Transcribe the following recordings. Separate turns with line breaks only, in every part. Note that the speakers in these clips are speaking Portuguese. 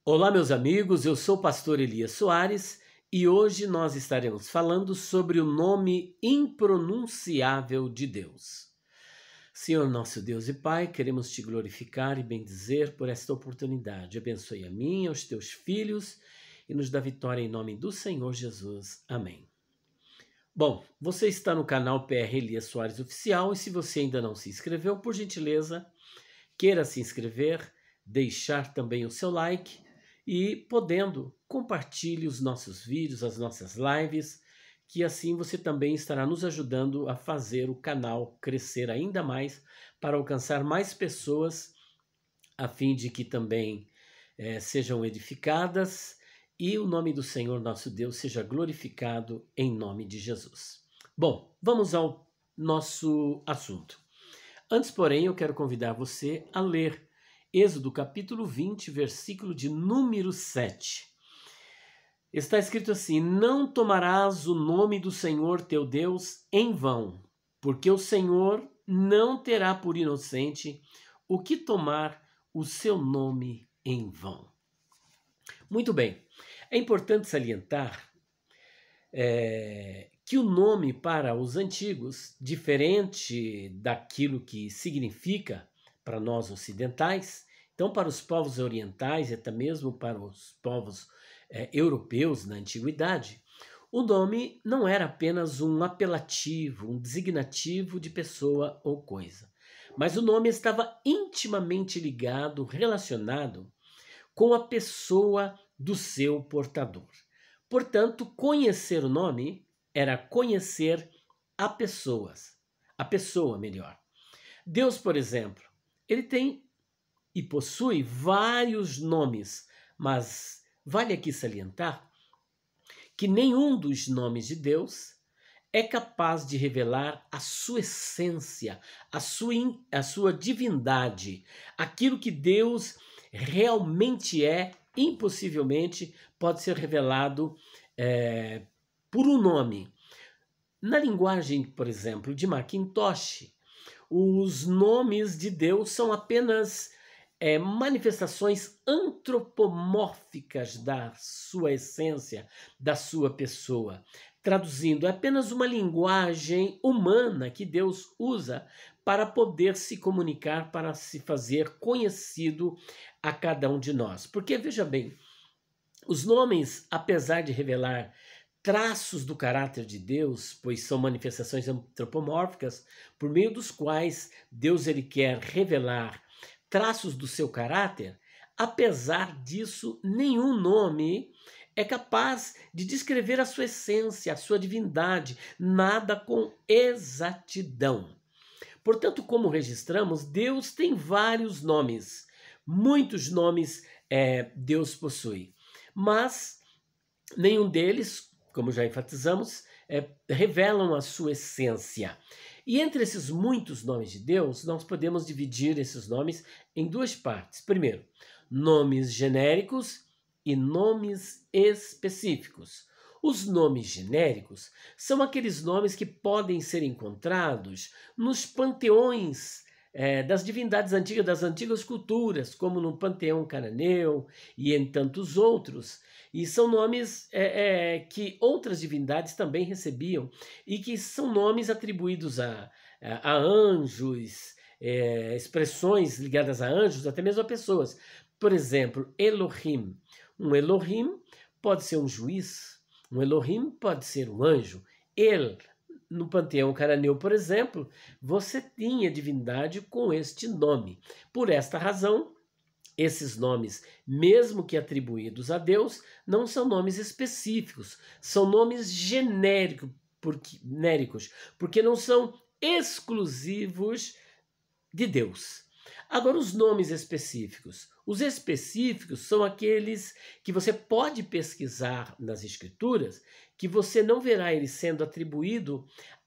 Olá, meus amigos, eu sou o pastor Elias Soares e hoje nós estaremos falando sobre o nome impronunciável de Deus. Senhor nosso Deus e Pai, queremos te glorificar e bendizer por esta oportunidade. Abençoe a mim e aos teus filhos e nos dá vitória em nome do Senhor Jesus. Amém. Bom, você está no canal PR Elias Soares Oficial e se você ainda não se inscreveu, por gentileza, queira se inscrever, deixar também o seu like e, podendo, compartilhe os nossos vídeos, as nossas lives, que assim você também estará nos ajudando a fazer o canal crescer ainda mais para alcançar mais pessoas, a fim de que também sejam edificadas e o nome do Senhor nosso Deus seja glorificado em nome de Jesus. Bom, vamos ao nosso assunto. Antes, porém, eu quero convidar você a ler Êxodo capítulo 20, versículo de número 7. Está escrito assim: não tomarás o nome do Senhor teu Deus em vão, porque o Senhor não terá por inocente o que tomar o seu nome em vão. Muito bem, é importante salientar que o nome para os antigos, diferente daquilo que significa para nós ocidentais, então para os povos orientais e até mesmo para os povos europeus na antiguidade, o nome não era apenas um apelativo, um designativo de pessoa ou coisa, mas o nome estava intimamente ligado, relacionado com a pessoa do seu portador. Portanto, conhecer o nome era conhecer a pessoa melhor. Deus, por exemplo, ele tem e possui vários nomes, mas vale aqui salientar que nenhum dos nomes de Deus é capaz de revelar a sua essência, a sua divindade, aquilo que Deus realmente é, impossivelmente pode ser revelado por um nome. Na linguagem, por exemplo, de Macintosh, os nomes de Deus são apenas manifestações antropomórficas da sua essência, da sua pessoa. Traduzindo, é apenas uma linguagem humana que Deus usa para poder se comunicar, para se fazer conhecido a cada um de nós. Porque, veja bem, os nomes, apesar de revelar traços do caráter de Deus, pois são manifestações antropomórficas, por meio dos quais Deus ele quer revelar traços do seu caráter, apesar disso, nenhum nome é capaz de descrever a sua essência, a sua divindade, nada com exatidão. Portanto, como registramos, Deus tem vários nomes, muitos nomes Deus possui, mas nenhum deles, como já enfatizamos, revelam a sua essência. E entre esses muitos nomes de Deus, nós podemos dividir esses nomes em duas partes. Primeiro, nomes genéricos e nomes específicos. Os nomes genéricos são aqueles nomes que podem ser encontrados nos panteões das divindades antigas, das antigas culturas, como no panteão cananeu e em tantos outros. E são nomes que outras divindades também recebiam e que são nomes atribuídos a anjos, expressões ligadas a anjos, até mesmo a pessoas. Por exemplo, Elohim. Um Elohim pode ser um juiz, um Elohim pode ser um anjo. No panteão cananeu, por exemplo, você tinha divindade com este nome. Por esta razão, esses nomes, mesmo que atribuídos a Deus, não são nomes específicos, são nomes genéricos, porque não são exclusivos de Deus. Agora, os nomes específicos. Os específicos são aqueles que você pode pesquisar nas Escrituras, que você não verá ele sendo atribuído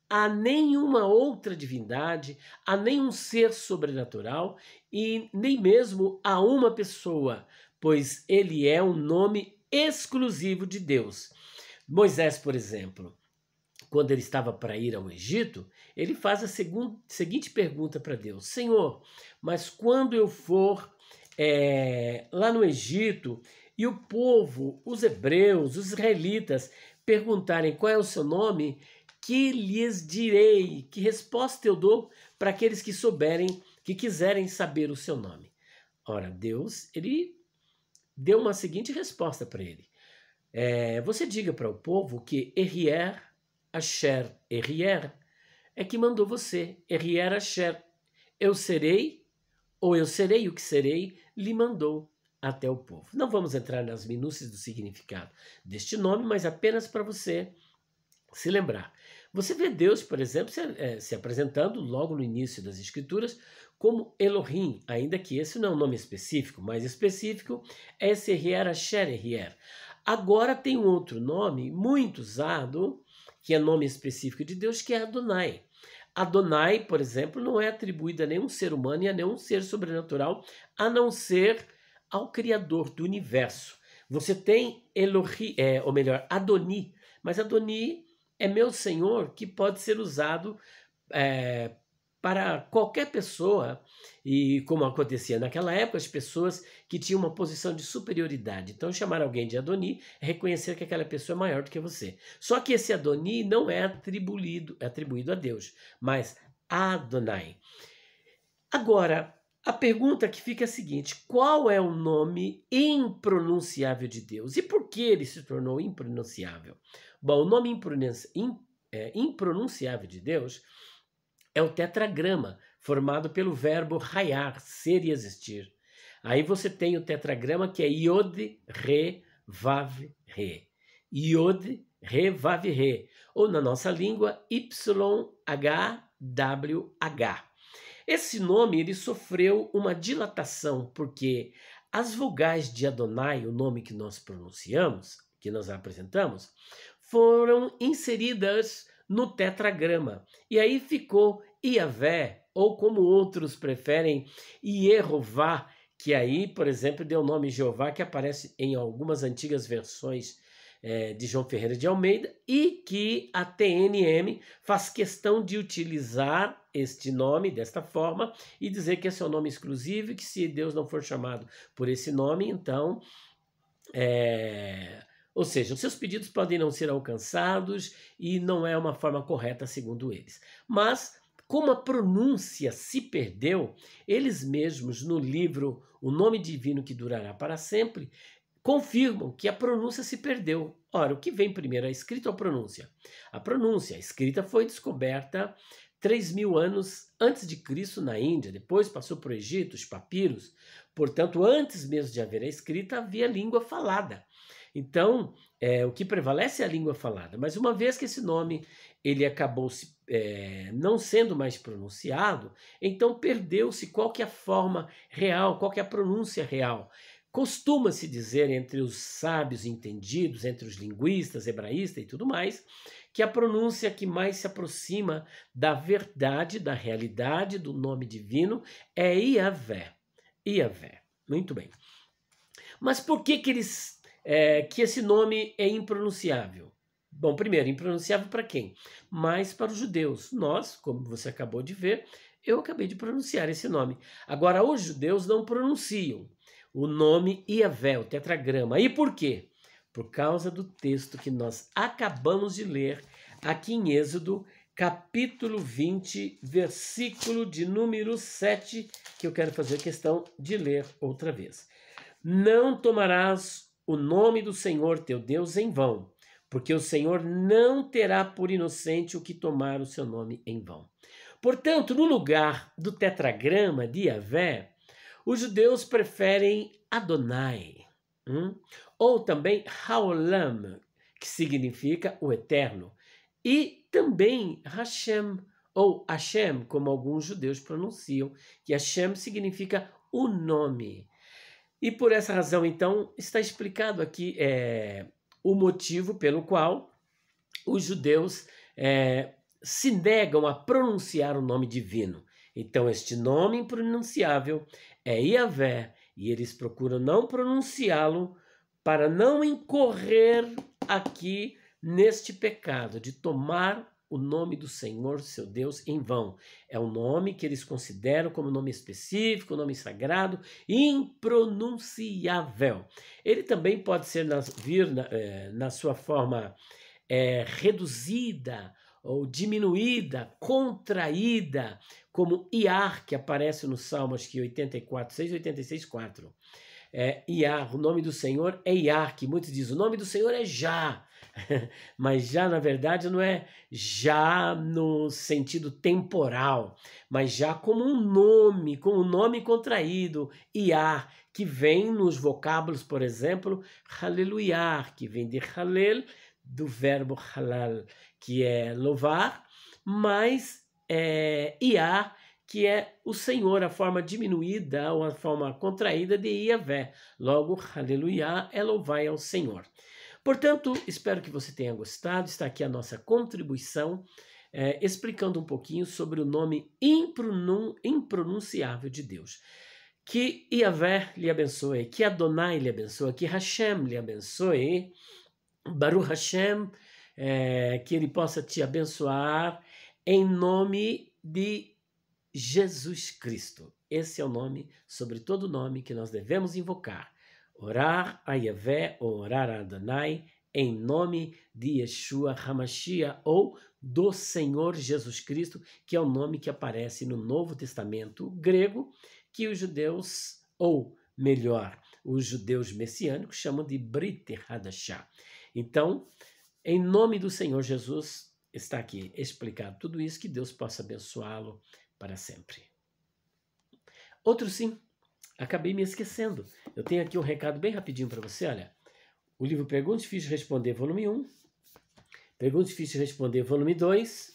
a nenhuma outra divindade, a nenhum ser sobrenatural e nem mesmo a uma pessoa, pois ele é um nome exclusivo de Deus. Moisés, por exemplo, quando ele estava para ir ao Egito, ele faz a seguinte pergunta para Deus: Senhor, mas quando eu for lá no Egito e o povo, os hebreus, os israelitas, perguntarem qual é o seu nome, que lhes direi, que resposta eu dou para aqueles que souberem, que quiserem saber o seu nome. Ora, Deus, ele deu uma seguinte resposta para ele. Você diga para o povo que Erier Asher, Erier é que mandou você, Erier Asher, eu serei, ou eu serei o que serei, lhe mandou até o povo. Não vamos entrar nas minúcias do significado deste nome, mas apenas para você se lembrar. Você vê Deus, por exemplo, se apresentando logo no início das Escrituras como Elohim, ainda que esse não é um nome específico, mais específico é esse Erier Asher, Erier. Agora tem um outro nome muito usado, que é nome específico de Deus, que é Adonai. Adonai, por exemplo, não é atribuído a nenhum ser humano e a nenhum ser sobrenatural, a não ser ao Criador do universo. Você tem Elohim, ou melhor, Adoni, mas Adoni é meu Senhor, que pode ser usado para qualquer pessoa, e como acontecia naquela época, as pessoas que tinham uma posição de superioridade. Então, chamar alguém de Adoni é reconhecer que aquela pessoa é maior do que você. Só que esse Adoni não é atribuído a Deus, mas a Adonai. Agora, a pergunta que fica é a seguinte: qual é o nome impronunciável de Deus? E por que ele se tornou impronunciável? Bom, o nome impronunciável de Deus é o tetragrama, formado pelo verbo hayar, ser e existir. Aí você tem o tetragrama que é Yod, Re, Vav, Re. Yod, Re, Vav, Re. Ou na nossa língua, YHWH. Esse nome ele sofreu uma dilatação, porque as vogais de Adonai, o nome que nós pronunciamos, que nós apresentamos, foram inseridas no tetragrama. E aí ficou Iavé, ou como outros preferem, Yehová, que aí, por exemplo, deu o nome Jeová, que aparece em algumas antigas versões de João Ferreira de Almeida, e que a TNM faz questão de utilizar este nome desta forma e dizer que esse é um nome exclusivo e que se Deus não for chamado por esse nome, então... Ou seja, os seus pedidos podem não ser alcançados e não é uma forma correta, segundo eles. Mas, como a pronúncia se perdeu, eles mesmos, no livro O Nome Divino que Durará para Sempre, confirmam que a pronúncia se perdeu. Ora, o que vem primeiro, a escrita ou a pronúncia? A pronúncia. A escrita foi descoberta 3.000 anos antes de Cristo na Índia, depois passou para o Egito, os papiros. Portanto, antes mesmo de haver a escrita, havia língua falada. Então, o que prevalece é a língua falada. Mas uma vez que esse nome ele acabou não sendo mais pronunciado, então perdeu-se qual que é a forma real, qual que é a pronúncia real. Costuma-se dizer entre os sábios entendidos, entre os linguistas, hebraístas e tudo mais, que a pronúncia que mais se aproxima da verdade, da realidade do nome divino é Iavé. Iavé. Muito bem. Mas por que que esse nome é impronunciável? Bom, primeiro, impronunciável para quem? Mas para os judeus. Nós, como você acabou de ver, eu acabei de pronunciar esse nome. Agora, os judeus não pronunciam o nome Iavé, o tetragrama. E por quê? Por causa do texto que nós acabamos de ler aqui em Êxodo, capítulo 20, versículo de número 7, que eu quero fazer questão de ler outra vez. Não tomarás o nome do Senhor teu Deus em vão, porque o Senhor não terá por inocente o que tomar o seu nome em vão. Portanto, no lugar do tetragrama de Iavé, os judeus preferem Adonai, ou também Haolam, que significa o eterno, e também Hashem, ou Hashem, como alguns judeus pronunciam, que Hashem significa o nome. E por essa razão, então, está explicado aqui o motivo pelo qual os judeus se negam a pronunciar o nome divino. Então, este nome impronunciável é Iavé, e eles procuram não pronunciá-lo para não incorrer aqui neste pecado de tomar o nome do Senhor, seu Deus, em vão. É um nome que eles consideram como nome específico, nome sagrado, impronunciável. Ele também pode ser vir na sua forma reduzida ou diminuída, contraída, como Iar, que aparece no Salmo 84, 6 e 86, 4. Iar, o nome do Senhor é Iar, que muitos dizem, o nome do Senhor é Já, mas Já, na verdade, não é Já no sentido temporal, mas Já como um nome contraído, Iar, que vem nos vocábulos, por exemplo, Hallelujah, que vem de Hallel, do verbo halal, que é louvar, mas Iá, que é o Senhor, a forma diminuída ou a forma contraída de Iavé. Logo, aleluia, é louvai ao Senhor. Portanto, espero que você tenha gostado. Está aqui a nossa contribuição, explicando um pouquinho sobre o nome impronunciável de Deus. Que Iavé lhe abençoe, que Adonai lhe abençoe, que Hashem lhe abençoe, Baruch Hashem, que ele possa te abençoar em nome de Jesus Cristo. Esse é o nome, sobre todo nome, que nós devemos invocar. Orar a Yahvé, ou orar a Adonai, em nome de Yeshua HaMashiach, ou do Senhor Jesus Cristo, que é o nome que aparece no Novo Testamento grego, que os judeus, ou melhor, os judeus messiânicos, chamam de Brit Hadashah. Então, em nome do Senhor Jesus, está aqui explicado tudo isso, que Deus possa abençoá-lo para sempre. Outro sim, acabei me esquecendo. Eu tenho aqui um recado bem rapidinho para você, olha. O livro Perguntas Difíceis de Responder, volume 1. Perguntas Difíceis de Responder, volume 2.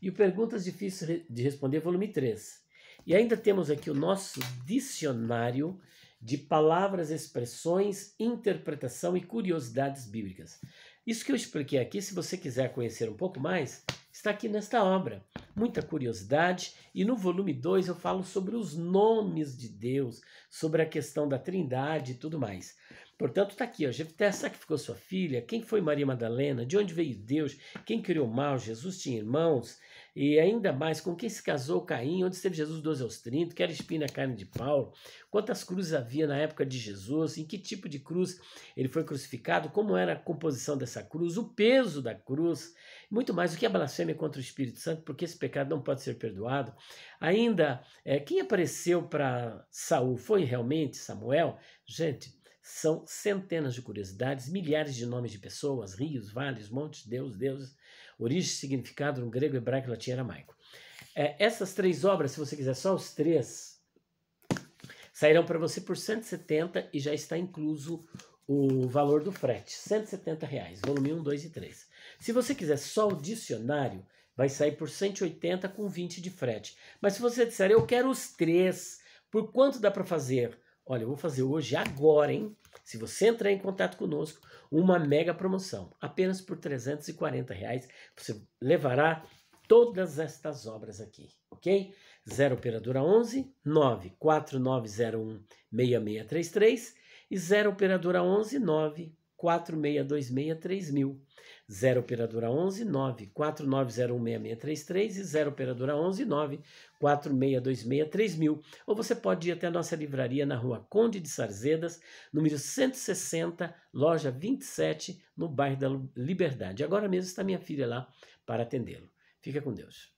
E o Perguntas Difíceis de Responder, volume 3. E ainda temos aqui o nosso dicionário de palavras, expressões, interpretação e curiosidades bíblicas. Isso que eu expliquei aqui, se você quiser conhecer um pouco mais, está aqui nesta obra. Muita curiosidade. E no volume 2 eu falo sobre os nomes de Deus, sobre a questão da Trindade e tudo mais. Portanto, está aqui, ó, Jefté sacrificou sua filha, quem foi Maria Madalena, de onde veio Deus, quem criou o mal, Jesus tinha irmãos, e ainda mais, com quem se casou Caim, onde esteve Jesus 12 aos 30, que era espinho na carne de Paulo, quantas cruzes havia na época de Jesus, em que tipo de cruz ele foi crucificado, como era a composição dessa cruz, o peso da cruz, muito mais, o que é blasfêmia contra o Espírito Santo, porque esse pecado não pode ser perdoado. Ainda, quem apareceu para Saul foi realmente Samuel? Gente, são centenas de curiosidades, milhares de nomes de pessoas, rios, vales, montes, deuses, origem e significado no grego, hebraico, latim e aramaico. Essas 3 obras, se você quiser só os 3, sairão para você por R$170 e já está incluso o valor do frete, R$170, volume 1, 2 e 3. Se você quiser só o dicionário, vai sair por R$180 com 20 de frete. Mas se você disser, eu quero os 3, por quanto dá para fazer? Olha, eu vou fazer hoje, agora, hein? Se você entrar em contato conosco, uma mega promoção. Apenas por R$340, você levará todas estas obras aqui, ok? 0 operadora 11 94901 6633 e 0 operadora 11 94626 3000. 0 operadora 11 94901 6633 e 0 operadora 11 94626 3000. Ou você pode ir até a nossa livraria na rua Conde de Sarzedas, número 160, loja 27, no bairro da Liberdade. Agora mesmo está minha filha lá para atendê-lo. Fica com Deus.